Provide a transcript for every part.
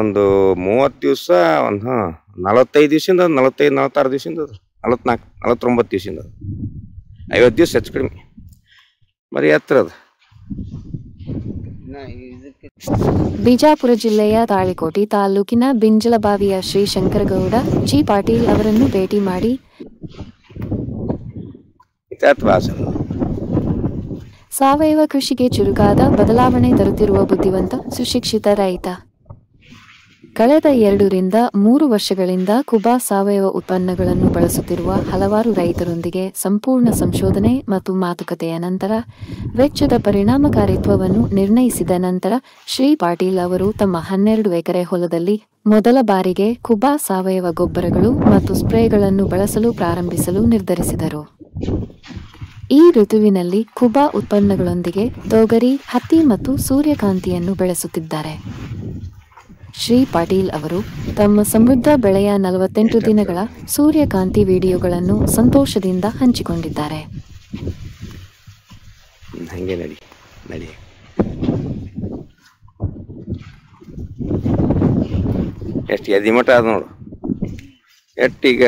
ಒಂದು 30 ದಿವಸ ಒಂದು 45 ದಿವಸದಿಂದ 45 46 ದಿವಸದಿಂದ 44 49 ದಿವಸದಿಂದ 50 ದಿವಸ ಹೆಚ್ಚು ಕಡಿಮೆ ಮರಿ ಹತ್ರ ಅದು. ಬಿಜಾಪುರ ಜಿಲ್ಲೆಯ ತಾಳಿಕೋಟೆ ತಾಲೂಕಿನ ಬಿಂಜಲಬಾವಿಯ ಶ್ರೀ ಶಂಕರಗೌಡ ಜಿ ಪಾಟೀಲ್ ಅವರನ್ನು ಭೇಟಿ ಮಾಡಿ ಸಾವಯವ ಕೃಷಿಗೆ ಚುರುಕಾದ ಬದಲಾವಣೆ ತರುತ್ತಿರುವ ಬುದ್ಧಿವಂತ ಸುಶಿಕ್ಷಿತ ರೈತ. ಕಳೆದ 2 ರಿಂದ 3 ವರ್ಷಗಳಿಂದ ಕುಬಾ ಸಾವಯವ ಉತ್ಪನ್ನಗಳನ್ನು ಬಳಸುತ್ತಿರುವ ಹಲವಾರು ರೈತರೊಂದಿಗೆ ಸಂಪೂರ್ಣ ಸಂಶೋಧನೆ ಮತ್ತು ಮಾತುಕತೆಯ ನಂತರ ವೆಚ್ಚದ ಪರಿಣಾಮಕಾರಿತ್ವವನ್ನು ನಿರ್ಣಯಿಸಿದ ನಂತರ ಶ್ರೀ ಪಾಟೀಲ್ ಅವರು ತಮ್ಮ 12 ಎಕರೆ ಹೊಲದಲ್ಲಿ ಮೊದಲ ಬಾರಿಗೆ ಕುಬಾ ಸಾವಯವ ಗೊಬ್ಬರಗಳು ಮತ್ತು ಸ್ಪ್ರೇಗಳನ್ನು ಬಳಸಲು ಪ್ರಾರಂಭಿಸಲು ನಿರ್ಧರಿಸಿದರು. ಈ ಋತುವಿನಲ್ಲಿ ಕುಬಾ ಉತ್ಪನ್ನಗಳೊಂದಿಗೆ ತೊಗರಿ, ಹತ್ತಿ ಮತ್ತು ಸೂರ್ಯಕಾಂತಿಯನ್ನು ಬೆಳೆಸುತ್ತಿದ್ದಾರೆ. ಶ್ರೀ ಪಾಟೀಲ್ ಅವರು ತಮ್ಮ ಸಮೃದ್ಧ ಬೆಳೆಯ 48 ದಿನಗಳ ಸೂರ್ಯಕಾಂತಿ ವಿಡಿಯೋಗಳನ್ನು ಸಂತೋಷದಿಂದ ಹಂಚಿಕೊಂಡಿದ್ದಾರೆ. ಎಷ್ಟು ಎದಿಮಠ ಅದ ನೋಡು. ಎಟ್ಟೀಗ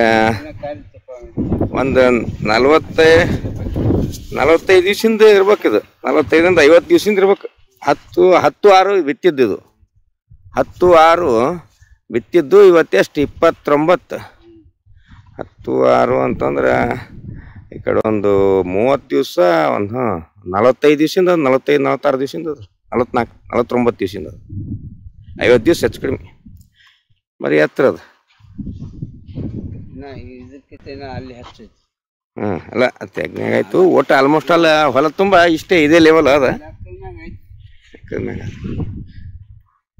ಒಂದು 45 ದಿವಸದಿಂದ ಇರ್ಬೇಕಿದು. 45ರಿಂದ 50 ದಿವಸದಿಂದ ಇರ್ಬೇಕು. 10/6 ಬಿತ್ತಿದ್ದು. 10/6 ಬಿತ್ತಿದ್ದು ಇವತ್ತೆಷ್ಟು 29. 10/6 ಅಂತಂದ್ರೆ ಈ ಕಡೆ ಒಂದು 30 ದಿವಸ ಒಂದು 45 ದಿವಸದಿಂದ 45 46 ದಿವಸದಿಂದ 44 49 ದಿವಸದಿಂದ 50 ದಿವಸ ಹೆಚ್ಚು ಕಡಿಮೆ ಮರಿ ಹತ್ರ ಅದು. ಅಲ್ಲ ತೆಗ್ನಾಗ ಆಯ್ತು. ಒಟ್ಟು ಆಲ್ಮೋಸ್ಟ್ ಅಲ್ಲ ಹೊಲ ತುಂಬ ಇಷ್ಟೇ ಇದೇ ಲೆವೆಲ್ ಅದ.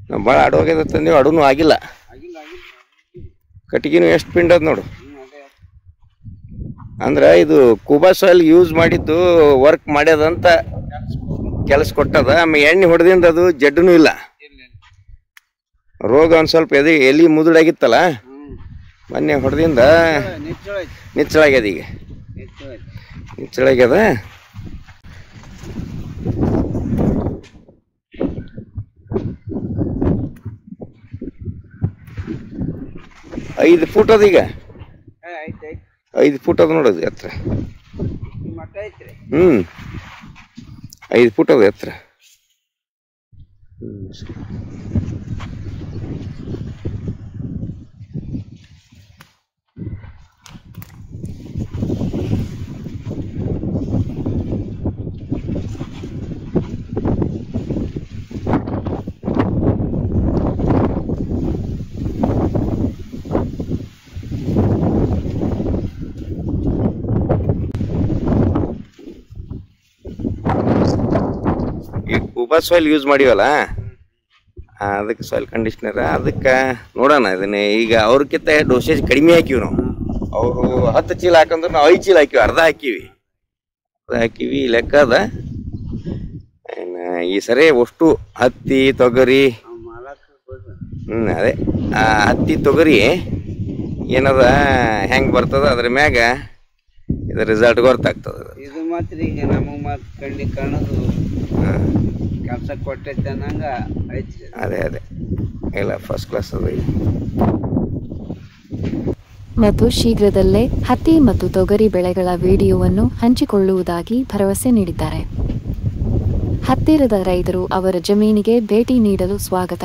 ನಾವು ಭಾಳ ಅಡೋಗ್ಯದ ತಂದೀವಿ, ಅಡುನೂ ಆಗಿಲ್ಲ. ಕಟ್ಟಿಗೆನೂ ಎಷ್ಟು ಪಿಂಡ್ ಅದ ನೋಡು. ಅಂದ್ರೆ ಇದು ಕುಬಾ ಸಾಯಿಲ್ ಯೂಸ್ ಮಾಡಿದ್ದು ವರ್ಕ್ ಮಾಡ್ಯದಂತ ಕೆಲಸ ಕೊಟ್ಟದ. ಆಮೇಲೆ ಎಣ್ಣೆ ಹೊಡೆದಿಂದ ಅದು ಜಡ್ಡೂ ಇಲ್ಲ. ರೋಗ ಒಂದು ಸ್ವಲ್ಪ ಎಲಿ ಮುದುಡಾಗಿತ್ತಲ್ಲ, ಮೊನ್ನೆ ಹೊಡೆದಿಂದ ನಿಚ್ಚಳಾಗ್ಯದ. ಈಗ ನಿಚ್ಚಳಾಗ್ಯದ. ಐದು ಫೂಟ್ ಅದ. ಈಗ 5 ಫೂಟ್ ಅದ ನೋಡೋದು ಎತ್ತರ. 5 ಫೂಟ್ ಅದ ಎತ್ತರ. ಕುಬಾ ಸಾಯಿಲ್ ಯೂಸ್ ಮಾಡಿವಲ್ಲ, ಅದಕ್ಕೆ ಸಾಯಿಲ್ ಕಂಡೀಷ್ನರ್. ಅದಕ್ಕೆ ನೋಡೋಣ ಇದನ್ನ. ಈಗ ಅವ್ರಕ್ಕಿಂತ ಡೋಸೇಜ್ ಕಡಿಮೆ ಹಾಕಿವಿ ನಾವು. ಅವರು 10 ಚೀಲ ಹಾಕಂದ್ರೆ ನಾವು 5 ಚೀಲ ಹಾಕಿವಿ. ಅರ್ಧ ಹಾಕಿವಿ ಲೆಕ್ಕ ಅದ. ಈ ಸರಿ ಅಷ್ಟು ಹತ್ತಿ ತೊಗರಿ ಅದೇ ಹತ್ತಿ ತೊಗರಿ ಏನದ ಹೆಂಗೆ ಬರ್ತದ ಅದ್ರ ಮ್ಯಾಗ ಇದ್ರ ರಿಸಲ್ಟ್ ಗೊತ್ತಾಗ್ತದ. ಇದು ಮಾತ್ರ ಈಗ ನಮಗೆ ಮಾತ್ರ ಕಣ್ಣಿ ಕಾಣೋದು ಕೆಲಸ ಕೊಟ್ಟೈತೆ ಅನ್ನಂಗ ಐತಿ. ಅದೇ ಇಲ್ಲ, ಫಸ್ಟ್ ಕ್ಲಾಸ್ ಅದ. ಮತ್ತು ಶೀಘ್ರದಲ್ಲೇ ಹತ್ತಿ ಮತ್ತು ತೊಗರಿ ಬೆಳೆಗಳ ವಿಡಿಯೋವನ್ನು ಹಂಚಿಕೊಳ್ಳುವುದಾಗಿ ಭರವಸೆ ನೀಡಿದ್ದಾರೆ. ಹತ್ತಿರದ ರೈತರು ಅವರ ಜಮೀನಿಗೆ ಭೇಟಿ ನೀಡಲು ಸ್ವಾಗತ.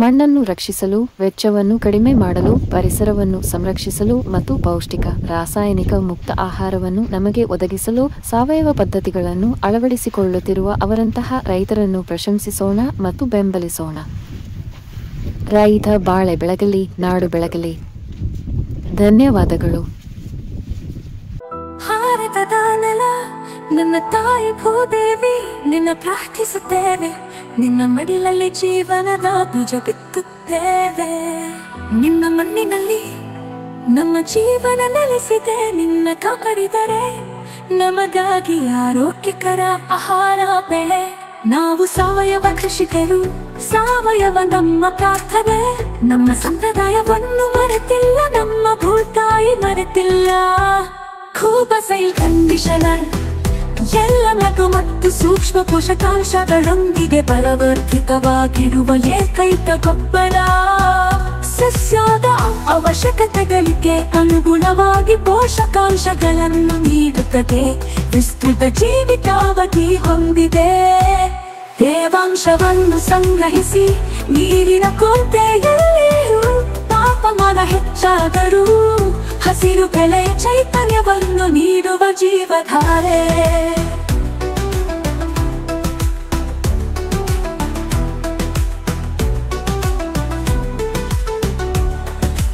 ಮಣ್ಣನ್ನು ರಕ್ಷಿಸಲು, ವೆಚ್ಚವನ್ನು ಕಡಿಮೆ ಮಾಡಲು, ಪರಿಸರವನ್ನು ಸಂರಕ್ಷಿಸಲು ಮತ್ತು ಪೌಷ್ಟಿಕ, ರಾಸಾಯನಿಕ ಮುಕ್ತ ಆಹಾರವನ್ನು ನಮಗೆ ಒದಗಿಸಲು ಸಾವಯವ ಪದ್ಧತಿಗಳನ್ನು ಅಳವಡಿಸಿಕೊಳ್ಳುತ್ತಿರುವ ಅವರಂತಹ ರೈತರನ್ನು ಪ್ರಶಂಸಿಸೋಣ ಮತ್ತು ಬೆಂಬಲಿಸೋಣ. ರೈತ ಬಾಳೆ ಬೆಳಗಲಿ, ನಾಡು ಬೆಳಗಲಿ. ಧನ್ಯವಾದಗಳು. ಭಾರತದ ನೆಲ ನನ್ನ ತಾಯಿ ಭೂದೇವಿ, ನಿನ್ನ ಪ್ರಾರ್ಥಿಸುತ್ತೇವೆ. ನಿನ್ನ ಮಡಿಲಲ್ಲಿ ಜೀವನದ ಬೀಜ ಬಿತ್ತುತ್ತೇವೆ. ನಿನ್ನ ಮಣ್ಣಿನಲ್ಲಿ ನಮ್ಮ ಜೀವನ ನೆಲೆಸಿದೆ. ನಿನ್ನ ಕಾಪಾಡಿದರೆ ನಮಗಾಗಿ ಆರೋಗ್ಯಕರ ಆಹಾರ ಬೆಳೆ. ನಾವು ಸಾವಯವ ಕೃಷಿಕರು, ಸಾವಯವ ನಮ್ಮ ಪ್ರಾರ್ಥನೆ. ನಮ್ಮ ಸಂಪ್ರದಾಯವನ್ನು ಮರೆತಿಲ್ಲ, ನಮ್ಮ ಭೂತಾಯಿ ಮರೆತಿಲ್ಲ. ಕುಬಾ ಸಾಯಿಲ್ ಕಂಡೀಷನರ್ ಎಲ್ಲ ಲಘು ಮತ್ತು ಸೂಕ್ಷ್ಮ ಪೋಷಕಾಂಶಗಳೊಂದಿಗೆ ಬಲವರ್ಧಿತವಾಗಿರುವ ಏಕೈಕ ಗೊಬ್ಬರ. ಸಸ್ಯದ ಅವಶ್ಯಕತೆಗಳಿಗೆ ಅನುಗುಣವಾಗಿ ಪೋಷಕಾಂಶಗಳನ್ನು ನೀಡುತ್ತದೆ. ವಿಸ್ತೃತ ಜೀವಿತಾವಧಿ ಹೊಂದಿದೆ. ತೇವಾಂಶವನ್ನು ಸಂಗ್ರಹಿಸಿ ನೀರಿನ ಕೊರತೆಯಲ್ಲಿಯೂ ತಾಪಮಾನ ಹೆಚ್ಚಾದರೂ ಹಸಿರು ಬೆಳೆಯ ಚೈತನ್ಯವನ್ನು ನೀಡುವ ಜೀವಧಾರೆ.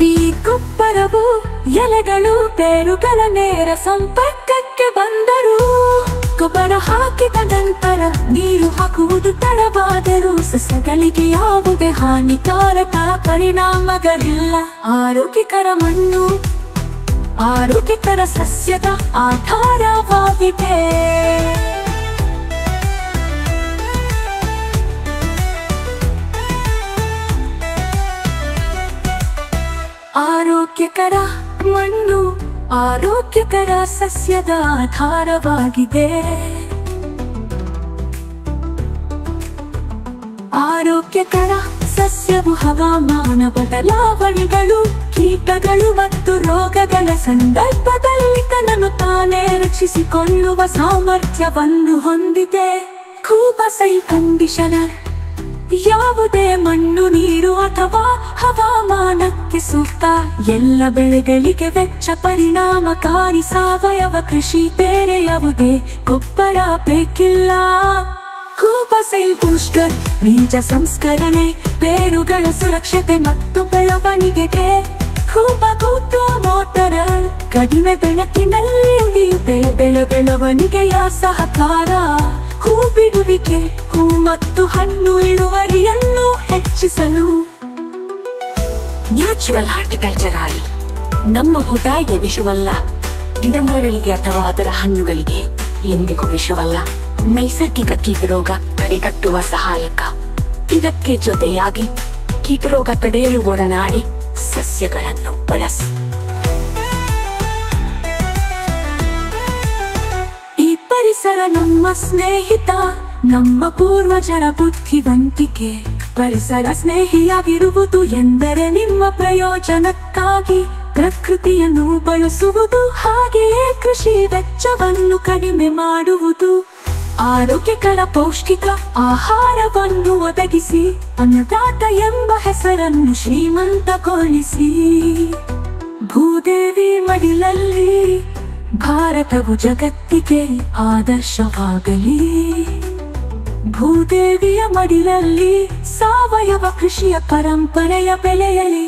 ಈ ಗೊಬ್ಬರವು ಎಲೆಗಳು ಬೇರುಗಳ ನೇರ ಸಂಪರ್ಕಕ್ಕೆ ಬಂದರೂ ಗೊಬ್ಬರ ಹಾಕಿದ ನಂತರ ನೀರು ಹಾಕುವುದು ತಡವಾದರೂ ಸಸ್ಯಗಳಿಗೆ ಯಾವುದೇ ಹಾನಿಕಾರಕ ಪರಿಣಾಮಗಳಿಲ್ಲ. ಆರೋಗ್ಯಕರ ಮಣ್ಣು ಆರೋಗ್ಯಕರ ಸಸ್ಯದ ಆಧಾರವಾಗಿದೆ. ಆರೋಗ್ಯಕರ ಮಣ್ಣು ಆರೋಗ್ಯಕರ ಸಸ್ಯದ ಆಧಾರವಾಗಿದೆ. ಆರೋಗ್ಯಕರ ಸಸ್ಯವು ಹವಾಮಾನ ಬದಲಾವಣೆಗಳು, ಕೀಟಗಳು ಮತ್ತು ರೋಗಗಳ ಸಂದರ್ಭದಲ್ಲಿ ತನ್ನನ್ನು ತಾನೇ ರಕ್ಷಿಸಿಕೊಳ್ಳುವ ಸಾಮರ್ಥ್ಯವನ್ನು ಹೊಂದಿದೆ. ಕೂಬಸೈಲ್ ಕಂಡೀಷನರ್ ಯಾವುದೇ ಮಣ್ಣು, ನೀರು ಅಥವಾ ಹವಾಮಾನಕ್ಕೆ ಸೂಕ್ತ. ಎಲ್ಲ ಬೆಳೆಗಳಿಗೆ ವೆಚ್ಚ ಪರಿಣಾಮಕಾರಿ ಸಾವಯವ ಕೃಷಿ. ಬೇರೆ ಯಾವುದೇ ಗೊಬ್ಬರ ಬೇಕಿಲ್ಲ. ಕೂಬಸೈಲ್ ಬೂಸ್ಟರ್ ಬೀಜ ಸಂಸ್ಕರಣೆ, ಬೇರುಗಳ ಸುರಕ್ಷತೆ ಮತ್ತು ಬೆಳವಣಿಗೆಗೆ. ಕೂಬಗೂಟು ಮೋಟರ್ ಕಡಿಮೆ ಬೆಳಕಿನಲ್ಲಿ ಉಳಿಯುತ್ತೆ. ಬೆಳವಣಿಗೆಯ ಸಹಕಾರ. ಹೂ ಬಿಡುವಿಕೆ, ಹೂ ಮತ್ತು ಹಣ್ಣು ಇಳುವರಿಯನ್ನು ಹೆಚ್ಚಿಸಲು. ನ್ಯಾಚುರಲ್ ಹಾರ್ಟಿಕಲ್ಚರ್ ಆಯಿಲ್ ನಮ್ಮ ಊಟಕ್ಕೆ ವಿಷವಲ್ಲ. ಗಿಡಮರಗಳಿಗೆ ಅಥವಾ ಅದರ ಹಣ್ಣುಗಳಿಗೆ ಎಂದಿಗೂ ವಿಷವಲ್ಲ. ನೈಸರ್ಗಿಕ ಕೀಟರೋಗ ತಡೆಗಟ್ಟುವ ಸಹಾಯಕ. ಇದಕ್ಕೆ ಜೊತೆಯಾಗಿ ಕೀಟರೋಗ ತಡೆಯಲು ಒಡನಾಡಿ ಸಸ್ಯಗಳನ್ನು ಬಳಸಿ. ಈ ಪರಿಸರ ನಮ್ಮ ಸ್ನೇಹಿತ, ನಮ್ಮ ಪೂರ್ವಜರ ಬುದ್ಧಿವಂತಿಕೆ. ಪರಿಸರ ಸ್ನೇಹಿಯಾಗಿರುವುದು ಎಂದರೆ ನಿಮ್ಮ ಪ್ರಯೋಜನಕ್ಕಾಗಿ ಪ್ರಕೃತಿಯನ್ನು ಬಳಸುವುದು, ಹಾಗೆಯೇ ಕೃಷಿ ವೆಚ್ಚವನ್ನು ಕಡಿಮೆ ಮಾಡುವುದು. ಆರೋಗ್ಯಕರ ಪೌಷ್ಟಿಕ ಆಹಾರವನ್ನು ಒದಗಿಸಿ ಅನ್ನದಾತ ಎಂಬ ಹೆಸರನ್ನು ಶ್ರೀಮಂತಗೊಳಿಸಿ. ಭೂದೇವಿ ಮಡಿಲಲ್ಲಿ ಭಾರತವು ಜಗತ್ತಿಗೆ ಆದರ್ಶವಾಗಲಿ. ಭೂದೇವಿಯ ಮಡಿಲಲ್ಲಿ ಸಾವಯವ ಕೃಷಿಯ ಪರಂಪರೆಯ ಬೆಳೆಯಲಿ.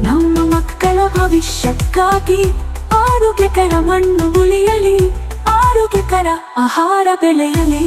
ನಮ್ಮ ಮಕ್ಕಳ ಭವಿಷ್ಯಕ್ಕಾಗಿ ಆರೋಗ್ಯಕರ ಮಣ್ಣು ಉಳಿಯಲಿ, ಆರೋಗ್ಯಕರ ಆಹಾರ ಬೆಳೆಯಲಿ.